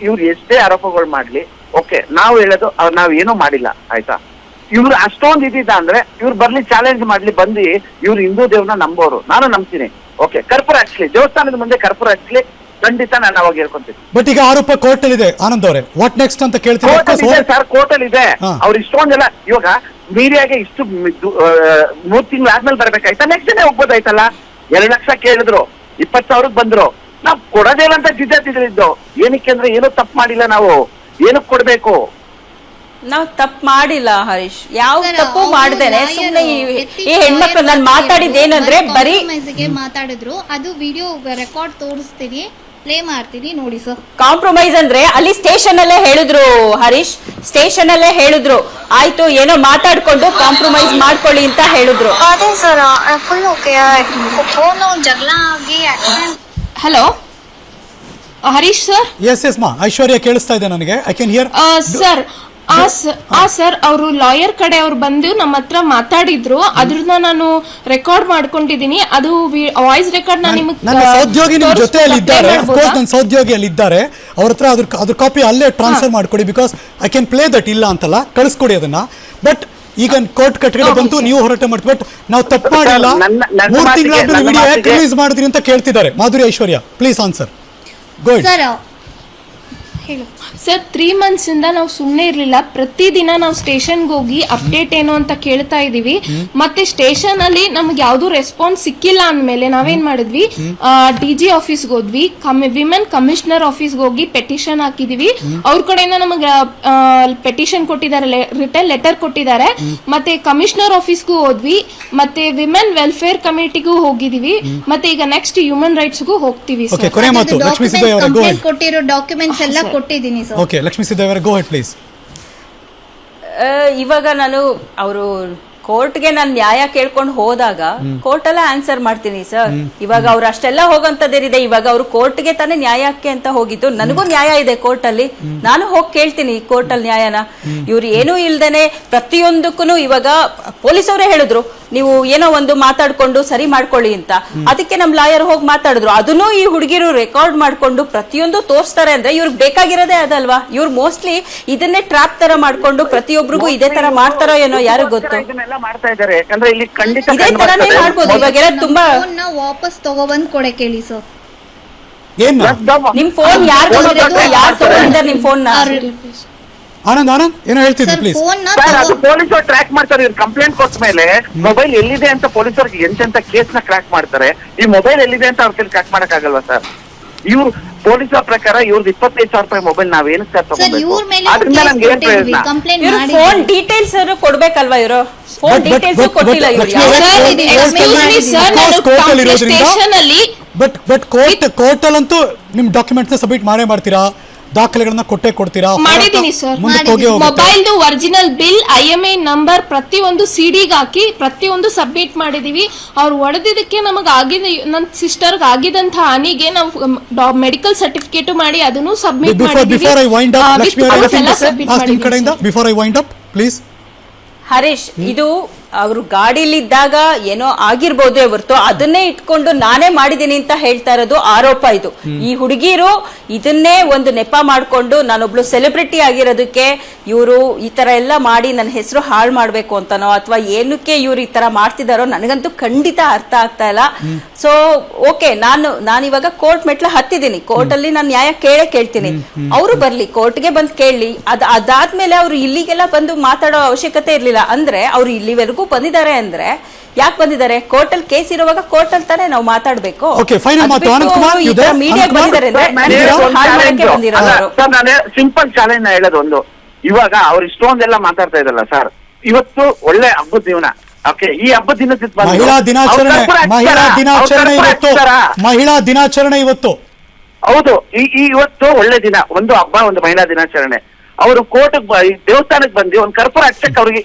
ಇವ್ರು ಎಷ್ಟೇ ಆರೋಪಗಳು ಮಾಡ್ಲಿ, ಓಕೆ, ನಾವು ಹೇಳೋದು ನಾವ್ ಏನೂ ಮಾಡಿಲ್ಲ, ಆಯ್ತಾ? ಇವ್ರು ಅಷ್ಟೊಂದು ಇದ್ದಿದ್ದ ಅಂದ್ರೆ ಇವ್ರು ಬರ್ಲಿ, ಚಾಲೆಂಜ್ ಮಾಡ್ಲಿ, ಬಂದು ಇವ್ರು ಹಿಂದೂ ದೇವ್ರನ್ನ ನಂಬೋರು, ನಾನು ನಂಬ್ತೀನಿ. ಓಕೆ, ಕರ್ಪೂರ ಹಚ್ಲಿ, ದೇವಸ್ಥಾನದ ಮುಂದೆ ಕರ್ಪೂರ ಹಚ್ಲಿ, ಖಂಡಿತ ನಾನು ಅವಾಗ ಹೇಳ್ಕೊಂತೀನಿ. ಬಟ್ ಈಗ ಆರೋಪ ಕೋರ್ಟ್ ಅಲ್ಲಿ ಇದೆ. ಆನಂದ್ ಅವರೇ, ವಾಟ್ ನೆಕ್ಸ್ಟ್ ಅಂತ ಕೇಳ್ತೀನಿ. ಸರ್ ಕೋರ್ಟ್ ಅಲ್ಲಿ ಇದೆ. ಹಾ. ಅವ್ರು ಇಷ್ಟೊಂದೆಲ್ಲ ಇವಾಗ ಮೀಡಿಯಾಗೆ ಇಷ್ಟು 3 ತಿಂಗಳು ಆದ್ಮೇಲೆ ಬರ್ಬೇಕಾಯ್ತಾ? ನೆಕ್ಸ್ಟ್ ಡೇ ಹೋಗ್ಬೋದಾಯ್ತಲ್ಲ. 2 ಲಕ್ಷ ಕೇಳಿದ್ರು, 20,000 ಬಂದ್ರು, ನಾವ್ ಕೊಡೋದೇಲ್ಲ ಅಂತ ಜಿದ್ದಾತಿದ್ದು. ಏನಕ್ಕೆ ಅಂದ್ರೆ ಏನೂ ತಪ್ಪು ಮಾಡಿಲ್ಲ, ನಾವು ಏನಕ್ಕೆ ಕೊಡ್ಬೇಕು? ನಾವ್ ತಪ್ಪು ಮಾಡಿಲ್ಲ ಹರೀಶ್, ಯಾವ ಸರ್, ತಪ್ಪು ಅವ್ರು ಮಾಡ್ದೇನೆ lawyer, ಸುಮ್ನೆ ಈ ethics ಹೆಣ್ಮಕ್ಳು lawyer ನಾನು ಮಾತಾಡಿದ್ದೇನಂದ್ರೆ ಬರೀ compromise ಗೆ ಮಾತಾಡಿದ್ರು. ಅದು ವಿಡಿಯೋ ರೆಕಾರ್ಡ್ ತೋರಿಸ್ತೀನಿ, ಪ್ಲೇ ಮಾಡ್ತೀನಿ, ನೋಡಿ ಸರ್. ಕಾಂಪ್ರಮೈಸ್ ಅಂದ್ರೆ ಅಲ್ಲಿ ಸ್ಟೇಷನ್ ಅಲ್ಲೇ ಹೇಳಿದ್ರು ಹರೀಶ್, ಸ್ಟೇಷನ್ ಅಲ್ಲೇ ಹೇಳಿದ್ರು ಆಯ್ತು ಏನೋ ಮಾತಾಡ್ಕೊಂಡು ಕಾಂಪ್ರಮೈಸ್ ಮಾಡ್ಕೊಳ್ಳಿ ಅಂತ ಹೇಳಿದ್ರು. ಅದೇ ಸರ್, ಫುಲ್ ಓಕೆ. ಫೋನ್ ಜಗಳ ಆಗಿ ಹಲೋ ಹರೀಶ್ ಸರ್. ಎಸ್ ಮಾ, ಐಶ್ವರ್ಯ ಕೇಳಿಸ್ತಾ ಇದೆ ನನಗೆ. I can hear. Sir sir ಅವರು ಲಾಯರ್ ಕಡೆ ಅವ್ರು ಬಂದು ನಮ್ಮ ಹತ್ರ ಮಾತಾಡಿದ್ರು, ಅದ್ರನ್ನ ನಾನು ರೆಕಾರ್ಡ್ ಮಾಡ್ಕೊಂಡಿದೀನಿ. ಅದು ವಾಯ್ಸ್ ರೆಕಾರ್ಡ್ ನಾನು ನನ್ನ ಸಹೋದ್ಯೋಗಿ ನಿಮ್ ಜೊತೆಯಲ್ಲಿ ಇದ್ದಾರೆ. ಅಫ್ಕೋರ್ಸ್ ನನ್ನ ಸಹೋದ್ಯೋಗಿ ಅಲ್ಲಿ ಇದ್ದಾರೆ. ಅವ್ರ ಹತ್ರ ಅದ್ರ ಕಾಪಿ ಅಲ್ಲೇ ಟ್ರಾನ್ಸ್ಫರ್ ಮಾಡ್ಕೊಡಿ, because I can play that. ಇಲ್ಲ ಅಂತಲ್ಲ, ಕಳಿಸ್ಕೊಡಿ ಅದನ್ನ. ಬಟ್ ಈಗ ಕೋರ್ಟ್ ಕಟ್ಟಡ ಬಂತು, ನೀವು ಹೋರಾಟ ಮಾಡ್ತೀವಿ. ಬಟ್ ನಾವು ತಪ್ಪು ಮಾಡಿಲ್ಲ. ನನ್ನ 3 ತಿಂಗಳಾದ್ಮೇಲೆ ನನ್ನ ವಿಡಿಯೋ ಯಾಕೆ ಮಾತಿಗೆ- ರಿಲೀಸ್ ಮಾಡಿದ್ರಿ ಅಂತ ಕೇಳ್ತಿದ್ದಾರೆ Madhuri, Aishwarya. Please answer. Good. Sir ಹೇಳು. ಸರ್ 3 months ಇಂದ ನಾವು ಸುಮ್ಮನೆ ಇರ್ಲಿಲ್ಲ. ಪ್ರತಿದಿನ ನಾವು ಸ್ಟೇಷನ್ಗೆ ಹೋಗಿ ಅಪ್ಡೇಟ್ ಏನು ಅಂತ ಕೇಳ್ತಾ ಇದೀವಿ. ಮತ್ತೆ ಸ್ಟೇಷನ್ ಅಲ್ಲಿ ನಮ್ಗೆ ಯಾವ್ದು ರೆಸ್ಪಾನ್ಸ್ ಸಿಕ್ಕಿಲ್ಲ ಅಂದ್ಮೇಲೆ ನಾವೇನ್ ಮಾಡಿದ್ವಿ, DG ಆಫೀಸ್ಗೆ ಹೋದ್ವಿ, ವಿಮೆನ್ ಕಮಿಷನರ್ ಆಫೀಸ್ಗೆ ಹೋಗಿ ಪೆಟಿಷನ್ ಹಾಕಿದೀವಿ. ಅವ್ರ ಕಡೆಯಿಂದ ನಮಗೆ ಪೆಟಿಷನ್ ಕೊಟ್ಟಿದ್ದಾರೆ, ರಿಟರ್ನ್ ಲೆಟರ್ ಕೊಟ್ಟಿದ್ದಾರೆ. ಮತ್ತೆ ಕಮಿಷನರ್ ಆಫೀಸ್ಗೂ ಹೋದ್ವಿ, ಮತ್ತೆ ವಿಮೆನ್ ವೆಲ್ಫೇರ್ ಕಮಿಟಿಗೂ ಹೋಗಿದೀವಿ, ಮತ್ತೆ ಈಗ ನೆಕ್ಸ್ಟ್ ಹ್ಯೂಮನ್ ರೈಟ್ಸ್ಗೂ ಹೋಗ್ತೀವಿ ಓಕೆ, ಸರ್. ಕೊನೆ ಮಾತು ಲಕ್ಷ್ಮೀ ಸಿದ್ದಯ್ಯ ಅವರೇ, ಗೋ ಹೆಡ್. ಕೊಟ್ಟಿರೋ ಡಾಕ್ಯುಮೆಂಟ್ಸ್ ಎಲ್ಲ ಕೊಟ್ಟಿದ್ದೀನಿ ಸರ್. ಓಕೆ, ಲಕ್ಷ್ಮೀ ಸಿದ್ದಯ್ಯ ಅವರೇ, ಗೋ ಹೆಡ್ ಪ್ಲೀಸ್. ಇವಾಗ ನಾನು ಅವರು ಕೋರ್ಟ್ಗೆ ನಾನು ನ್ಯಾಯ ಕೇಳ್ಕೊಂಡು ಹೋದಾಗ ಕೋರ್ಟ್ ಅಲ್ಲ ಆನ್ಸರ್ ಮಾಡ್ತೀನಿ ಸರ್. ಇವಾಗ ಅವ್ರು ಅಷ್ಟೆಲ್ಲ ಹೋಗಂತದೇನಿದೆ, ಇವಾಗ ಅವ್ರು ಕೋರ್ಟ್ಗೆ ತಾನೇ ನ್ಯಾಯಕ್ಕೆ ಅಂತ ಹೋಗಿದ್ದು. ನನಗೂ ನ್ಯಾಯ ಇದೆ ಕೋರ್ಟ್ ಅಲ್ಲಿ, ನಾನು ಹೋಗಿ ಕೇಳ್ತೀನಿ ಕೋರ್ಟ್ ಅಲ್ಲಿ ನ್ಯಾಯನ. ಇವ್ರು ಏನೂ ಇಲ್ದೇನೆ ಪ್ರತಿಯೊಂದಕ್ಕೂ ಇವಾಗ ಪೊಲೀಸ್ ಅವರೇ ಹೇಳಿದ್ರು ನೀವು ಏನೋ ಒಂದು ಮಾತಾಡ್ಕೊಂಡು ಸರಿ ಮಾಡ್ಕೊಳ್ಳಿ ಅಂತ. ಅದಕ್ಕೆ ನಮ್ ಲಾಯರ್ ಹೋಗಿ ಮಾತಾಡಿದ್ರು. ಅದನ್ನು ಈ ಹುಡುಗಿರು ರೆಕಾರ್ಡ್ ಮಾಡ್ಕೊಂಡು ಪ್ರತಿಯೊಂದು ತೋರಿಸ್ತಾರೆ ಅಂದ್ರೆ ಇವ್ರಿಗೆ ಬೇಕಾಗಿರೋದೇ ಅದಲ್ವಾ. ಇವ್ರು ಮೋಸ್ಟ್ಲಿ ಇದನ್ನೇ ಟ್ರಾಪ್ ತರ ಮಾಡ್ಕೊಂಡು ಪ್ರತಿಯೊಬ್ಬರಿಗೂ ಇದೇ ತರ ಮಾಡ್ತಾರೋ ಏನೋ ಯಾರು ಗೊತ್ತು. ಇದನ್ನೆಲ್ಲ ಮಾಡ್ತಾ ಇದ್ದಾರೆ ಯಾಕಂದ್ರೆ ಇಲ್ಲಿ ಖಂಡಿತ ಇದೇ ತರಾನೇ ಮಾಡ್ಬೋದು. ಇವಾಗೆಲ್ಲ ತುಂಬಾ ಫೋನ್ನ ವಾಪಸ್ ತಗೊಬಂದ್ ಕೊಡೆ ಕೇಳಿ ಸರ್. ಏನ್ ನಿಮ್ ಫೋನ್ ಯಾರು ತಗೊಂಡಿದ್ದಾರೆ ನಿಮ್ ಫೋನ್ ನ? ಆನಂದ್ ಏನೋ ಹೇಳ್ತಿದ್ರಿ ಪ್ಲೀಸ್. ಸರ್ ಅದು ಪೊಲೀಸರು ಟ್ರ್ಯಾಕ್ ಮಾಡ್ತಾರೆ. ಇವ್ರು ಕಂಪ್ಲೇಂಟ್ ಕೊಟ್ಟ ಮೇಲೆ ಮೊಬೈಲ್ ಎಲ್ಲಿದೆ ಅಂತ ಪೊಲೀಸರಿಗೆ ಎಂತೆಂತ ಕೇಸ್ ನ ಕ್ರ್ಯಾಕ್ ಮಾಡ್ತಾರೆ. ಈ ಮೊಬೈಲ್ ಎಲ್ಲಿದೆ ಅಂತ ಅವ್ರ ಕೈಲಿ ಕ್ರ್ಯಾಕ್ ಮಾಡಕ್ ಆಗಲ್ವಾ ಸರ್? ಇವ್ರು ಪೊಲೀಸರ ಪ್ರಕಾರ ಇವ್ರದ್ದು 25,000 ರೂಪಾಯಿ ಮೊಬೈಲ್ ನಾವೇನಕ್ಕೆ ಸರ್ ತಗೋಬೇಕು? ಅದರಿಂದ ನಮ್ಗೆ ಏನ್ ಪ್ರಯೋಜನ? ಇವ್ರು ಫೋನ್ ಡೀಟೇಲ್ಸ್ ಕೊಡ್ಬೇಕಲ್ವಾ? ಇವರು ಫೋನ್ ಡೀಟೇಲ್ಸ್ ಕೊಟ್ಟಿಲ್ಲ ಇವ್ರು. ಸ್ಟೇಷನ್ ಅಲ್ಲಿ ಬಟ್ ಕೋರ್ಟ್ ಅಲ್ಲಂತೂ ನಿಮ್ ಡಾಕ್ಯುಮೆಂಟ್ಸ್ ಸಬ್ಮಿಟ್ ಮಾಡ್ತೀರಾ, ದಾಖಲೆಗಳನ್ನ ಕೊಡ್ತೀರಾ? ಮಾಡಿದೀನಿ ಸರ್. ಮೊಬೈಲ್ದು ಒರಿಜಿನಲ್ ಬಿಲ್, IMEI ನಂಬರ್ ಪ್ರತಿಯೊಂದು ಸಿಡಿಗೆ ಹಾಕಿ ಪ್ರತಿಯೊಂದು ಸಬ್ಮಿಟ್ ಮಾಡಿದೀವಿ. ಅವ್ರು ಹೊಡೆದಿದ್ದಕ್ಕೆ ನಮಗೆ ಆಗಿದ ನನ್ನ ಸಿಸ್ಟರ್ಗೆ ಆಗಿದಂತ ಹಾನಿಗೆ ನಾವು ಮೆಡಿಕಲ್ ಸರ್ಟಿಫಿಕೇಟ್ ಮಾಡಿ ಅದನ್ನು ಸಬ್ಮಿಟ್ ಮಾಡಿದೀವಿ. Before I wind up please. Harish, ಇದು ಅವರು ಗಾಡಿಲಿದ್ದಾಗ ಏನೋ ಆಗಿರ್ಬೋದು ಹೊರತು ಅದನ್ನೇ ಇಟ್ಕೊಂಡು ನಾನೇ ಮಾಡಿದ್ದೀನಿ ಅಂತ ಹೇಳ್ತಾ ಇರೋದು ಆರೋಪ. ಇದು ಈ ಹುಡುಗಿರು ಇದನ್ನೇ ಒಂದು ನೆಪ ಮಾಡ್ಕೊಂಡು ನಾನೊಬ್ಳು ಸೆಲೆಬ್ರಿಟಿ ಆಗಿರೋದಕ್ಕೆ ಇವರು ಈ ತರ ಎಲ್ಲ ಮಾಡಿ ನನ್ನ ಹೆಸರು ಹಾಳು ಮಾಡ್ಬೇಕು ಅಂತನೋ ಅಥವಾ ಏನಕ್ಕೆ ಇವ್ರು ಈ ತರ ಮಾಡ್ತಿದಾರೋ ನನಗಂತೂ ಖಂಡಿತ ಅರ್ಥ ಆಗ್ತಾ ಇಲ್ಲ. ಸೊ ಓಕೆ, ನಾನು ಇವಾಗ ಕೋರ್ಟ್ ಮೆಟ್ಲ ಹತ್ತಿದ್ದೀನಿ. ಕೋರ್ಟ್ ಅಲ್ಲಿ ನಾನು ನ್ಯಾಯ ಕೇಳ್ತೀನಿ. ಅವರು ಬರ್ಲಿ, ಕೋರ್ಟ್ಗೆ ಬಂದು ಕೇಳಲಿ. ಅದಾದ್ಮೇಲೆ ಅವ್ರು ಇಲ್ಲಿಗೆಲ್ಲ ಬಂದು ಮಾತಾಡೋ ಅವಶ್ಯಕತೆ ಇರ್ಲಿಲ್ಲ. ಅಂದ್ರೆ ಅವ್ರು ಇಲ್ಲಿವರೆಗೂ ಬಂದಿದ್ದಾರೆ ಅಂದ್ರೆ ಯಾಕೆ ಬಂದಿದ್ದಾರೆ? ಕೋರ್ಟ್ ಅಲ್ಲಿ ಕೇಸ್ ಇರುವಾಗ ಕೋರ್ಟ್ ಅಲ್ಲಿ ತಾನೇ ನಾವು ಮಾತಾಡ್ಬೇಕು. ನಾನು ಸಿಂಪಲ್ ಚಾಲೆಂಜ್ ಹೇಳೋದು ಒಂದು, ಇವಾಗ ಅವ್ರು ಇಷ್ಟೊಂದೆಲ್ಲ ಮಾತಾಡ್ತಾ ಇದ್ದಲ್ಲ ಸರ್, ಇವತ್ತು ಒಳ್ಳೆ ಹಬ್ಬದ ದಿನ. ಓಕೆ, ಈ ಹಬ್ಬದ ದಿನದ ಮಹಿಳಾ ದಿನಾಚರಣೆ ಇವತ್ತು. ಹೌದು, ಇವತ್ತು ಒಳ್ಳೆ ದಿನ, ಒಂದು ಹಬ್ಬ, ಒಂದು ಮಹಿಳಾ ದಿನಾಚರಣೆ. ಅವರು ಕೋರ್ಟ್ ದೇವಸ್ಥಾನಕ್ಕೆ ಬಂದು ಒಂದು ಕರ್ಪೂರ ಹಚ್ಚಕ್ಕೆ ಅವ್ರಿಗೆ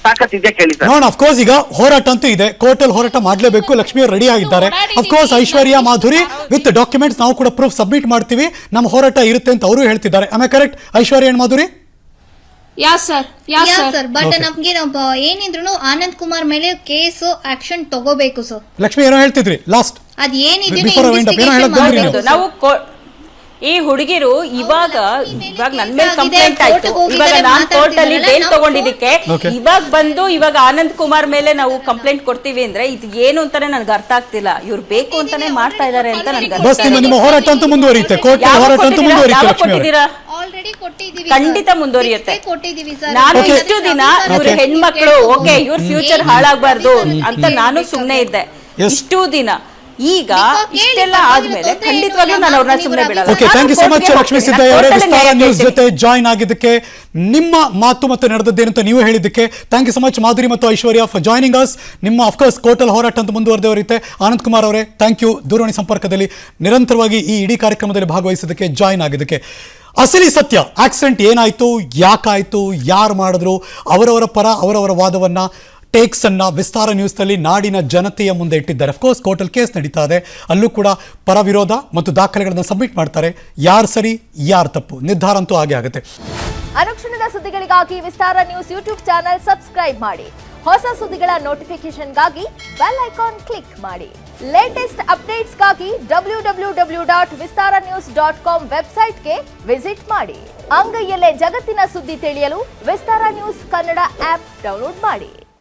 ತಾಕತ್ ಇದೆಯಾ ಕೇಳಿ ಸರ್? ನೋಡೋಣ. ಅಫ್ಕೋರ್ಸ್ ಈಗ ಹೋರಾಟ ಅಂತೂ ಇದೆ, ಕೋರ್ಟ್ ಅಲ್ಲಿ ಹೋರಾಟ ಮಾಡ್ಲೇಬೇಕು. ಲಕ್ಷ್ಮಿ ಅವರು ರೆಡಿ ಆಗಿದ್ದಾರೆ. Of course Aishwarya Madhuri with documents ನಾವು ಕೂಡ ಪ್ರೂಫ್ ಸಬ್ಮಿಟ್ ಮಾಡ್ತೀವಿ, ನಮ್ಮ ಹೋರಾಟ ಇರುತ್ತೆ ಅಂತ ಅವರು ಹೇಳ್ತಿದ್ದಾರೆ. ಆಮೇಲೆ correct Aishwarya and Madhuri? Yeah sir. But ನಮ್ಗೆ ಏನಿದ್ರು ಆನಂದ್ ಕುಮಾರ್ ಮೇಲೆ ಕೇಸು ಆಕ್ಷನ್ ತಗೋಬೇಕು ಸರ್. ಲಕ್ಷ್ಮಿ ಏನೋ ಹೇಳ್ತಿದ್ರಿ ಲಾಸ್ಟ್? ಅದ್ ಏನಿದೆ ನಾವು ಈ ಹುಡುಗಿರು ಇವಾಗ ನನ್ ಮೇಲೆ ಕಂಪ್ಲೇಂಟ್ ಆಯ್ತು. ಇವಾಗ ನಾನ್ ಕೋರ್ಟ್ ಅಲ್ಲಿ ಬೇಲ್ ತಗೊಂಡಿದ್ದಕ್ಕೆ ಇವಾಗ ಬಂದು ಇವಾಗ ಆನಂದ್ ಕುಮಾರ್ ಮೇಲೆ ನಾವು ಕಂಪ್ಲೇಂಟ್ ಕೊಡ್ತೀವಿ ಅಂದ್ರೆ ಇದು ಏನು ಅಂತಾನೆ ನನ್ಗೆ ಅರ್ಥ ಆಗ್ತಿಲ್ಲ. ಇವ್ರು ಬೇಕು ಅಂತಾನೆ ಮಾಡ್ತಾ ಇದಾರೆ ಅಂತ ನನ್ಗೆ ನಿಮ್ಮ ಹೋರಾಟ ಅಂತೂ ಮುಂದುವರಿಯುತ್ತೆ, ಕೋರ್ಟ್ ಹೋರಾಟ ಅಂತೂ ಮುಂದುವರಿಯುತ್ತೆ. ಕೊಟ್ಟಿದ್ದೀರಾ? ಖಂಡಿತ ಮುಂದುವರಿಯುತ್ತೆ. ನಾನು ಇಷ್ಟು ದಿನ ಇವ್ರ ಹೆಣ್ಮಕ್ಳು ಓಕೆ ಇವ್ರ ಫ್ಯೂಚರ್ ಹಾಳಾಗ್ಬಾರ್ದು ಅಂತ ನಾನು ಸುಮ್ನೆ ಇದ್ದೆ ಇಷ್ಟು ದಿನ. ಈಗ ಇಷ್ಟೆಲ್ಲ ಆದ್ಮೇಲೆ ಖಂಡಿತವಾಗ್ಲೂ ನಾನು ಅವ್ರನ್ನ ಸುಮ್ಮನೆ ಬಿಡಲ್ಲ. Okay, thank you so much Lakshmi Siddaiah ಅವರೇ, ವಿಸ್ತಾರ ನ್ಯೂಸ್ ಜೊತೆ ಜಾಯಿನ್ ಆಗಿದ್ದಕ್ಕೆ, ನಿಮ್ಮ ಮಾತು ಮತ್ತು ನಡೆದದ್ದೇನಂತ ನೀವು ಹೇಳಿದ್ದಕ್ಕೆ thank you so much Madhuri ಮತ್ತು ಐಶ್ವರ್ಯ ಫಾರ್ ಜಾಯ್ನಿಂಗ್ ಅಸ್. ನಿಮ್ಮ ಅಫ್ಕೋರ್ಸ್ ಕೋರ್ಟಲ್ ಹೋರಾಟ ಅಂತ ಮುಂದುವರೆದವರಿರುತ್ತೆ. ಆನಂದ್ ಕುಮಾರ್ ಅವರೇ ಥ್ಯಾಂಕ್ ಯು, ದೂರವಾಣಿ ಸಂಪರ್ಕದಲ್ಲಿ ನಿರಂತರವಾಗಿ ಈ ಇಡೀ ಕಾರ್ಯಕ್ರಮದಲ್ಲಿ ಭಾಗವಹಿಸಿದ್ದಕ್ಕೆ, ಜಾಯಿನ್ ಆಗಿದ್ದಕ್ಕೆ. ಅಸಲಿ ಸತ್ಯ, ಆಕ್ಸಿಡೆಂಟ್ ಏನಾಯ್ತು, ಯಾಕಾಯ್ತು, ಯಾರು ಮಾಡಿದ್ರು, ಅವರವರ ಪರ ಅವರವರ ವಾದವನ್ನ ಟೇಕ್ಸ್ ಅನ್ನ ವಿಸ್ತಾರ ನ್ಯೂಸ್ನಲ್ಲಿ ನಾಡಿನ ಜನತೆಯ ಮುಂದೆ ಇಟ್ಟಿದ್ದಾರೆ. ಅಫ್ಕೋರ್ಸ್ ಕೋರ್ಟಲ್ ಕೇಸ್ ನಡೀತಾ ಇದೆ, ಅಲ್ಲೂ ಕೂಡ ಪರ ವಿರೋಧ ಮತ್ತು ದಾಖಲೆಗಳನ್ನು ಸಬ್ಮಿಟ್ ಮಾಡ್ತಾರೆ. ಯಾರು ಸರಿ ಯಾರು ತಪ್ಪು ನಿರ್ಧಾರ ಅಂತೂ ಆಗೇ ಆಗುತ್ತೆ. ಅನುಕ್ಷಣದ ಸುದ್ದಿಗಳಿಗಾಗಿ ವಿಸ್ತಾರ ನ್ಯೂಸ್ ಯೂಟ್ಯೂಬ್ ಚಾನೆಲ್ ಸಬ್ಸ್ಕ್ರೈಬ್ ಮಾಡಿ. ಹೊಸ ಸುದ್ದಿಗಳ ನೋಟಿಫಿಕೇಶನ್ಗಾಗಿ ಬೆಲ್ ಐಕಾನ್ ಕ್ಲಿಕ್ ಮಾಡಿ. ಲೇಟೆಸ್ಟ್ ಅಪ್ಡೇಟ್ಸ್ಗಾಗಿ www.vistaranews.com ವೆಬ್ಸೈಟ್ಗೆ ವಿಸಿಟ್ ಮಾಡಿ. ಅಂಗೈಯಲ್ಲೇ ಜಗತ್ತಿನ ಸುದ್ದಿ ತಿಳಿಯಲು ವಿಸ್ತಾರ ನ್ಯೂಸ್ ಕನ್ನಡ ಆಪ್ ಡೌನ್ಲೋಡ್ ಮಾಡಿ.